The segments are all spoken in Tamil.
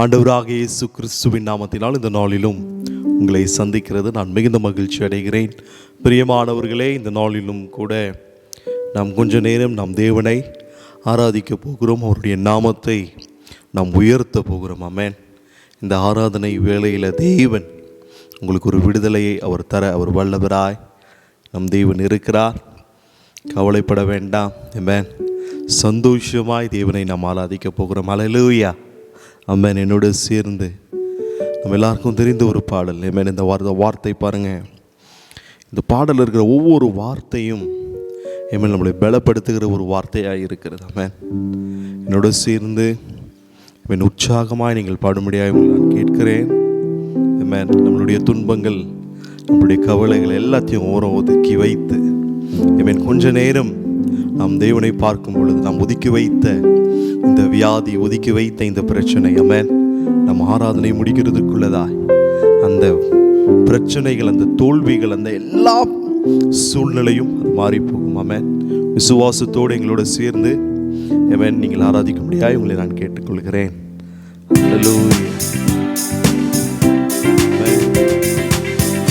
ஆண்டவராக இயேசு கிறிஸ்துவின் நாமத்தினால் இந்த நாளிலும் உங்களை சந்திக்கிறது நான் மிகுந்த மகிழ்ச்சி அடைகிறேன். பிரியமானவர்களே, இந்த நாளிலும் கூட நாம் கொஞ்ச நேரம் நாம் தேவனை ஆராதிக்க போகிறோம். அவருடைய நாமத்தை நாம் உயர்த்த போகிறோம். ஆமென். இந்த ஆராதனை வேளையில் தேவன் உங்களுக்கு ஒரு விடுதலையை அவர் வல்லவராய் நம் தேவன் இருக்கிறார். கவலைப்பட வேண்டாம். ஆமென். சந்தோஷமாய் தேவனை நாம் ஆராதிக்க போகிறோம். அல்லேலூயா. ஆமென். என்னோடு சேர்ந்து நம்ம எல்லாருக்கும் தெரிந்த ஒரு பாடல். ஆமென். இந்த வார்த்தை பாருங்கள். இந்த பாடலில் இருக்கிற ஒவ்வொரு வார்த்தையும் ஆமென் நம்மளை பலப்படுத்துகிற ஒரு வார்த்தையாக இருக்கிறது. ஆமென். என்னோடு சேர்ந்து ஆமென் உற்சாகமாய் நீங்கள் பாடும்படியாக நான் கேட்கிறேன். ஆமென். நம்மளுடைய துன்பங்கள், நம்மளுடைய கவலைகள் எல்லாத்தையும் ஓரம் ஒதுக்கி வைத்து ஆமென் கொஞ்ச நேரம் நாம் தேவனை பார்க்கும் பொழுது நாம் ஒதுக்கி வைத்த இந்த வியாதி, ஒதுக்கி வைத்த இந்த பிரச்சனை, ஆமென், நம் ஆராதனை முடிக்கிறதுக்குள்ளதாய் அந்த பிரச்சனைகள், அந்த தோல்விகள், அந்த எல்லா சூழ்நிலையும் அது மாறி போகும். ஆமென். விசுவாசத்தோடு எங்களோட சேர்ந்து ஆமென் நீங்கள் ஆராதிக்க முடியாது உங்களை நான் கேட்டுக்கொள்கிறேன். அல்லேலூயா.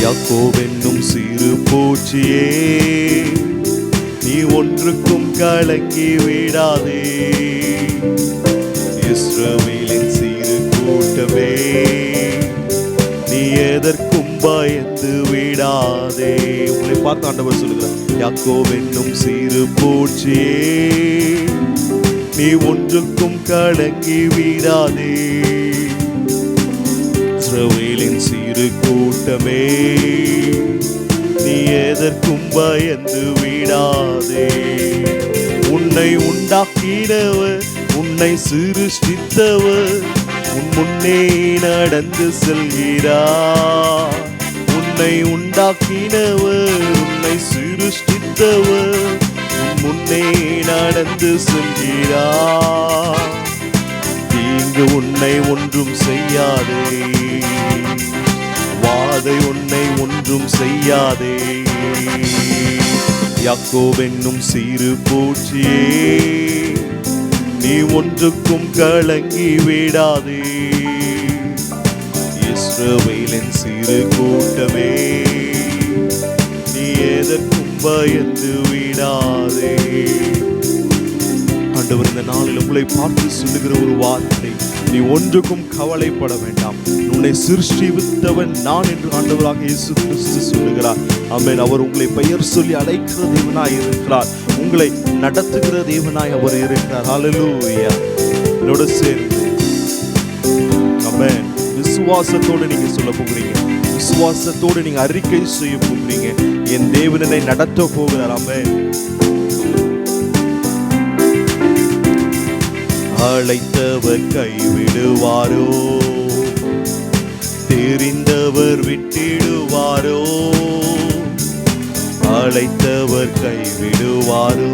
யாக்கோபென்னும் சிறு பூச்சியே, நீ ஒன்றுக்கும் கலங்கி விடாதே. இஸ்ரவேலின் சிறு கூட்டமே, நீ எதற்கும் பயந்து விடாதே. உங்களை பார்த்து ஆண்டவர் சொல்லுகிறார், யாக்கோபென்னும் சிறு பூச்சியே, நீ ஒன்றுக்கும் கலங்கி விடாதே. இஸ்ரவேலின் சிறு கூட்டமே, நீ எதற்கும் பயந்து விடாதே. உன்னை உண்டாக்கினவர், உன்னை சிருஷ்டித்தவர் உன் முன்னே நடந்து செல்கிறார். உன்னை உண்டாக்கினவர், உன்னை சிருஷ்டித்தவர் உன் முன்னே நடந்து செல்கிறார். தீங்கு உன்னை ஒன்றும் செய்யாதே, வாதை உன்னை ஒன்றும் செய்யாதே. யாக்கோபென்னும் சிறு பூச்சியே, நீ ஒன்றுக்கும் கலங்கி விடாதே. இஸ்ரவேலின் சிறு கூட்டமே, நீ எதற்கும் பயந்து விடாதே. ஆண்டவர் இந்த நாளில் உங்களை பார்த்து சொல்லுகிற ஒரு வார்த்தை, நீ ஒன்றுக்கும் கவலைப்பட வேண்டாம், உன்னை சிருஷ்டித்தவன் நான் என்று ஆண்டவராக இயேசு கிறிஸ்து சொல்லுகிறார். ஆமென். அவர் உங்களை பெயர் சொல்லி அழைக்கிற தேவனாய் இருக்கிறார். உங்களை நடத்துகிற தேவனாய் அவர் இருக்கிறார். ஹல்லேலூயா. என்னோட சேர்ந்து ஆமென் விசுவாசத்தோடு நீங்க சொல்ல போகிறீங்க, விசுவாசத்தோடு நீங்க அறிக்கை செய்ய போகிறீங்க, என் தேவன் என்னை நடத்த போகிறார். ஆமென். அழைத்தவர் கைவிடுவாரோ, தெரிந்தவர் விட்டிடுவாரோ. அழைத்தவர் கைவிடுவாரோ,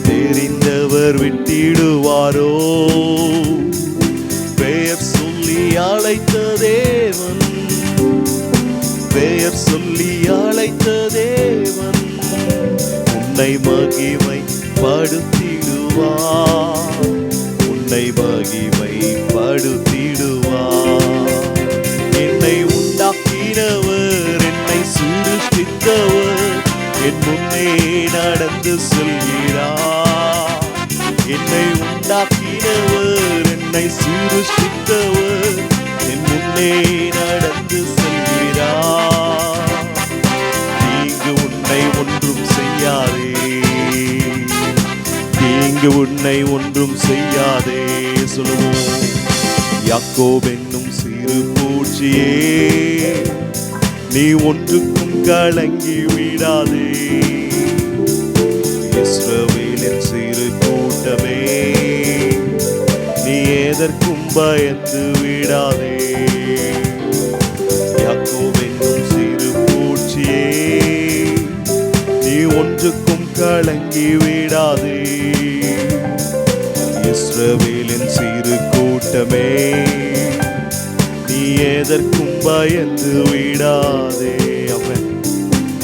தெரிந்தவர் விட்டிடுவாரோ. பெயர் சொல்லி அழைத்த தேவன், பெயர் சொல்லி அழைத்த தேவன் உன்னை மகிமை படுத்திடுவார், உன்னை மகிமை படுத்திடுவார். என்னை உண்டாக்கினவர், என்னை சிருஷ்டித்தவர் என் முன்னே நடந்து செல்கிறார். என்னை உண்டாக்கினவர், என்னை சிருஷ்டித்தவர் என் முன்னே நடந்து செல்கிறார். தீங்கு உன்னை ஒன்றும் செய்யாதே, தீங்கு உன்னை ஒன்றும் செய்யாதே. சொல்லுவோம். யாக்கோபென்னும் சிறு பூச்சியே, நீ ஒன்றுக்கும் கலங்கி விடாதே. இஸ்ரவேலின் சிறு கூட்டமே, நீ எதற்கும் பயந்து விடாதே. யாக்கோபென்னும் சிறு பூச்சியே, நீ ஒன்றுக்கும் கலங்கி விடாதே. இஸ்ரவேலின் சிறு கூட்டமே, நீ எதற்கும் பயந்து விடாதே.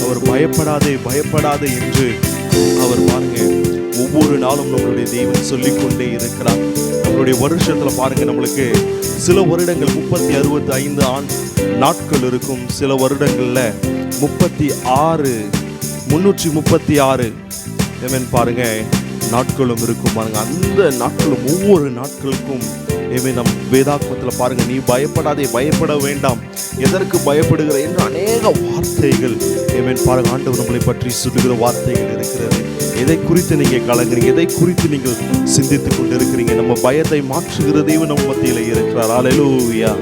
அவர் பயப்படாதே பயப்படாதே என்று அவர் பாருங்க ஒவ்வொரு நாளும் நம்மளுடைய தேவன் சொல்லிக்கொண்டே இருக்கிறார். நம்மளுடைய வருஷத்தில் பாருங்கள், நம்மளுக்கு சில வருடங்கள் 65 நாட்கள் இருக்கும். சில வருடங்களில் 336 பாருங்க நாட்களும் இருக்கும். பாருங்க, அந்த நாட்களும் ஒவ்வொரு நாட்களுக்கும் நம் வேதாகமத்தில் பாருங்க, நீ பயப்படாதே, பயப்பட வேண்டாம், எதற்கு பயப்படுகிற என்று அநேக வார்த்தைகள் பாருங்க ஆண்டவர் நம்மளை பற்றி சொல்லுகிற வார்த்தைகள் இருக்கிறது. எதை குறித்து நீங்க கலங்குறீங்க, எதை குறித்து நீங்கள் சிந்தித்துக் கொண்டு இருக்கிறீங்க? நம்ம பயத்தை மாற்றுகிற தேவன் நம்ம மத்தியில் இருக்கிறார். அல்லேலூயா.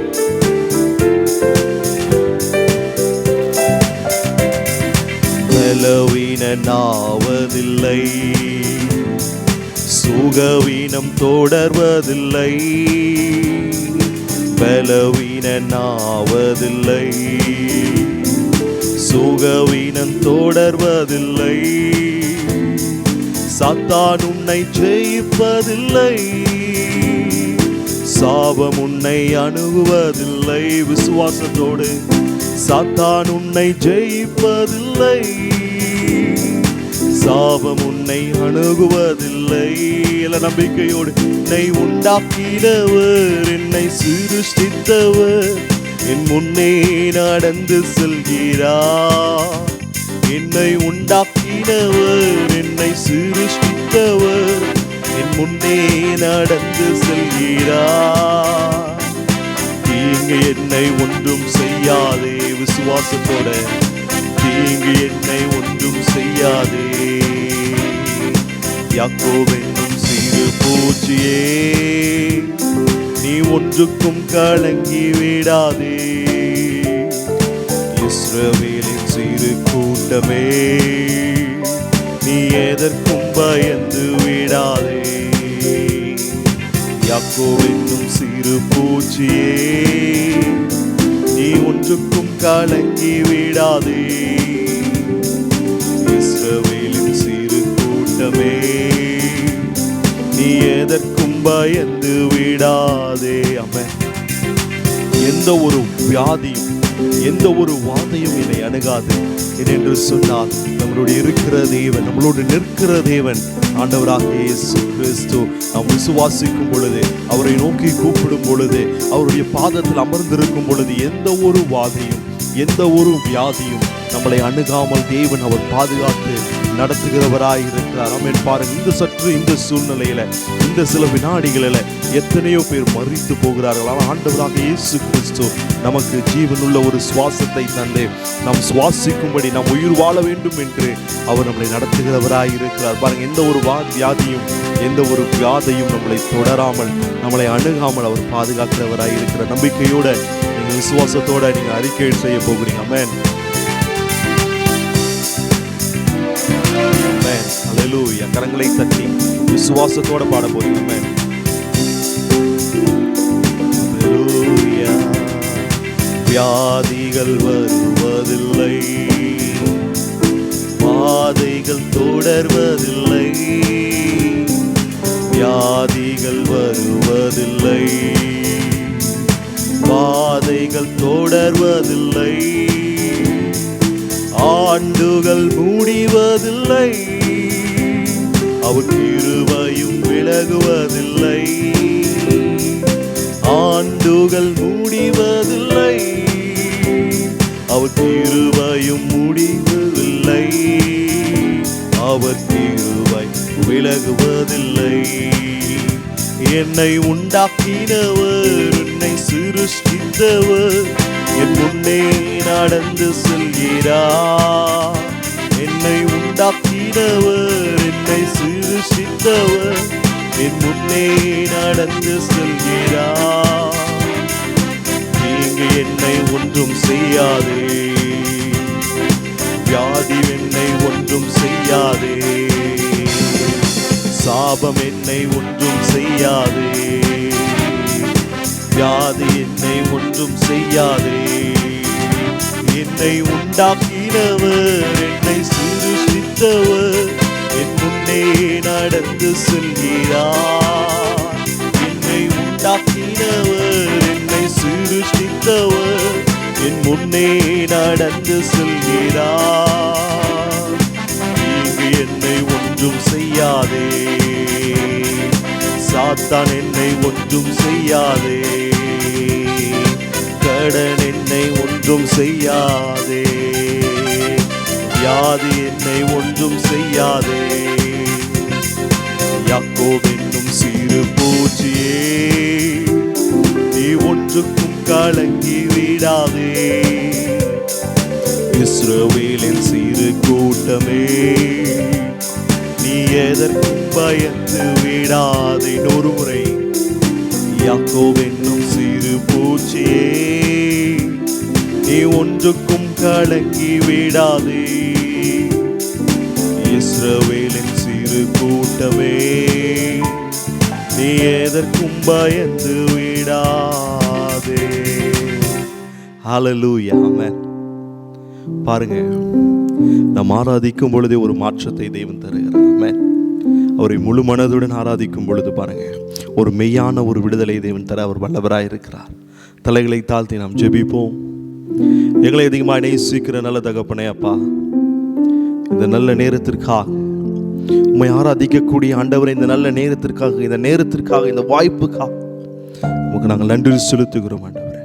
பலவீனனாவதில்லை, சுகவீனம் தொடர்வதில்லை. பலவீனனாவதில்லை, சுகவீனம் தொடர்வதில்லை. சாத்தான் உன்னை ஜெயிப்பதில்லை, சாபம் உன்னை அணுகுவதில்லை. விசுவாசத்தோடு, சாத்தான் உன்னை ஜெயிப்பதில்லை, சாபம் உன்னை அணுகுவதில்லை. என்ற நம்பிக்கையோடு, என்னை உண்டாக்கினவர், என்னை சிருஷ்டித்தவர், என் முன்னே நடந்து செல்கிறார். என்னை உண்டாக்கினவர், என்னை சிருஷ்டித்தவர், என் முன்னே நடந்து செல்கிறார். தீங்கு என்னை ஒன்றும் செய்யாதே. விசுவாசத்தோட, தீங்கு என்னை ஒன்றும் செய்யாதே. யாக்கோபு என்னும் சிறு பூச்சியே, நீ ஒன்றுக்கும் கலங்கி விடாதே. இஸ்ரவேலின் சிறு கூட்டமே, நீ எதற்கும் பயந்து விடாதே. யாக்கோபு என்னும் சிறு பூச்சியே, நீ ஒன்றுக்கும் கலங்கி விடாதே. இஸ்ரவேலின் சிறு கூட்டமே, நீ எதற்கும் பயந்து விடாதே. ஆமென். எந்த ஒரு வியாதியும், எந்த ஒரு வாதையும் என்னை அணுகாது என்று சொன்னால், நம்மளுடைய இருக்கிற தேவன், நம்மளோடு நிற்கிற தேவன் ஆண்டவராகிய இயேசு கிறிஸ்து. நாம் விசுவாசிக்கும் பொழுது, அவரை நோக்கி கூப்பிடும் பொழுது, அவருடைய பாதத்தில் அமர்ந்திருக்கும் பொழுது, எந்த ஒரு வாதையும், எந்த ஒரு வியாதியும் நம்மளை அணுகாமல் தேவன் அவர் பாதுகாத்து நடத்துகிறவராய் இருக்கிறார். ஆமென். பாருங்க, இந்த சூழ்நிலையில, இந்த சில வினாடிகளில் எத்தனையோ பேர் மரித்து போகிறார்கள். ஆனால் ஆண்டவராக இயேசு கிறிஸ்து நமக்கு ஜீவனுள்ள ஒரு சுவாசத்தை தந்து நாம் சுவாசிக்கும்படி, நாம் உயிர் வாழ வேண்டும் என்று அவர் நம்மளை நடத்துகிறவராய் இருக்கிறார். பாருங்க, எந்த ஒரு வியாதியும், எந்த ஒரு வியாதையும் நம்மளை தொடராமல், நம்மளை அணுகாமல் அவர் பாதுகாக்கிறவராய் இருக்கிற நம்பிக்கையோட நீங்க விசுவாசத்தோட நீங்க அறிக்கை செய்ய போகிறீங்க. ஆமென். அல்லேலூயா. கரங்களை தட்டி விசுவாசத்தோட பாட போறீங்க. ஆமென். அல்லேலூயா. வியாதிகள் வருவதில்லை, வாதைகள் தொடர்வதில்லை. வியாதிகள் வருவதில்லை, வாதைகள் தொடர்வதில்லை. ஆண்டுகள் முடிவதில்லை, அவர் கிருபையும் விலகுவதில்லை. ஆண்டுகள் முடிவதில்லை, அவர் கிருபையும் முடிவதில்லை. அவர் கிருபை விலகுவதில்லை. என்னை உண்டாக்கினவர், என்னை சிருஷ்டித்தவர், என் முன்னே நடந்து செல்கிறார். என்னை உண்டாக்கினவர், என்னை சிருஷ்டித்தவர், என் முன்னே நடந்து செல்கிறார். நீங்க என்னை ஒன்றும் செய்யாதே, வியாதி என்னை ஒன்றும் செய்யாதே. சாபம் என்னை ஒன்றும் செய்யாதே, வியாதி என்னை ஒன்றும் செய்யாதே. என்னை உண்டாக்கினவர், என்னை சிருஷ்டித்தவர், என் முன்னே நடந்து செல்கிறார். என்னை உண்டாக்கினவர், என்னை சிருஷ்டித்தவர், என் முன்னே நடந்து செல்கிறார். நீங்க என்னை ஒன்றும் செய்யாதே, சாத்தான் என்னை ஒன்றும் செய்யாதே, கடன் என்னை ஒன்றும் செய்யாதே, வியாதி என்னை ஒன்றும் செய்யாதே. யாக்கோபு என்னும் சிறு பூச்சியே, நீ ஒன்றுக்கும் கலங்கி விடாதே. இஸ்ரவேலின் சிறு கூட்டமே, நீ எதற்கும் பயந்து விடாதே. இன்னொரு முறை, யாக்கோபு என்னும் சிறு பூச்சியே, நீ ஒன்றுக்கும் கலங்கி விடாதே. இஸ்ரவேலின் சிறு கூட்டமே, நீ எதற்கும் பயந்து விடாதே. ஹல்லேலூயா, ஆமென். பாருங்க, நாம் ஆராதிக்கும் பொழுதே ஒரு மாற்றத்தை தேவன் தருகிறார். ஆமென். அவரை முழு மனதுடன் ஆராதிக்கும் பொழுது பாருங்க, ஒரு மெய்யான ஒரு விடுதலை தேவன் தர அவர் வல்லவராய் இருக்கிறார். தலைகளை தாழ்த்தி நாம் ஜெபிப்போம். எங்களை அதிகமாக நேசிக்கிற நல்ல தகப்பனே அப்பா, இந்த நல்ல நேரத்திற்காக, உம்மை ஆராதிக்கக்கூடிய ஆண்டவரை, இந்த நல்ல நேரத்திற்காக, இந்த வாய்ப்புக்காக உமக்கு நாங்கள் நன்றி செலுத்துகிறோம் ஆண்டவரே.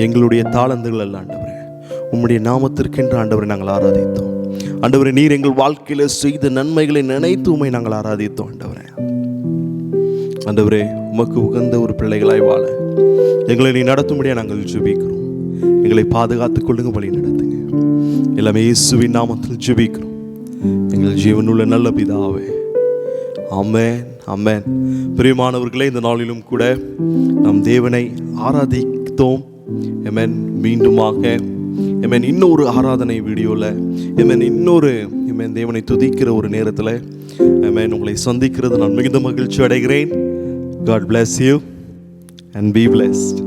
எங்களுடைய தாளந்துகள் அல்ல ஆண்டவரே, உம்முடைய நாமத்திற்கென்று ஆண்டவரை நாங்கள் ஆராதித்தோம் ஆண்டவரே. நீர் எங்கள் வாழ்க்கையில செய்த நன்மைகளை நினைத்து உம்மை நாங்கள் ஆராதித்தோம் ஆண்டவரே. ஆண்டவரே, உமக்கு உகந்த ஒரு பிள்ளைகளாய் வாழ எங்களை நீ நடத்தும்படியா நாங்கள் ஜெபிக்கிறோம். எங்களை பாதுகாத்துக் கொள்ளுங்க, வழி நடத்துங்க. எல்லாமே இயேசுவின் நாமத்தில் ஜெபிக்கிறோம் எங்கள் ஜீவனுள்ள நல்ல பிதாவே, ஆமென், ஆமென். பிரியமானவர்களே, இந்த நாளிலும் கூட நாம் தேவனை ஆராதித்தோம். ஆமென். மீண்டுமாக ஆமென், இன்னொரு ஆராதனை வீடியோவில் ஆமென், இன்னொரு ஆமென் தேவனை துதிக்கிற ஒரு நேரத்தில் ஆமென் உங்களை சந்திக்கிறது நான் மிகுந்த மகிழ்ச்சி அடைகிறேன். God bless you and be blessed.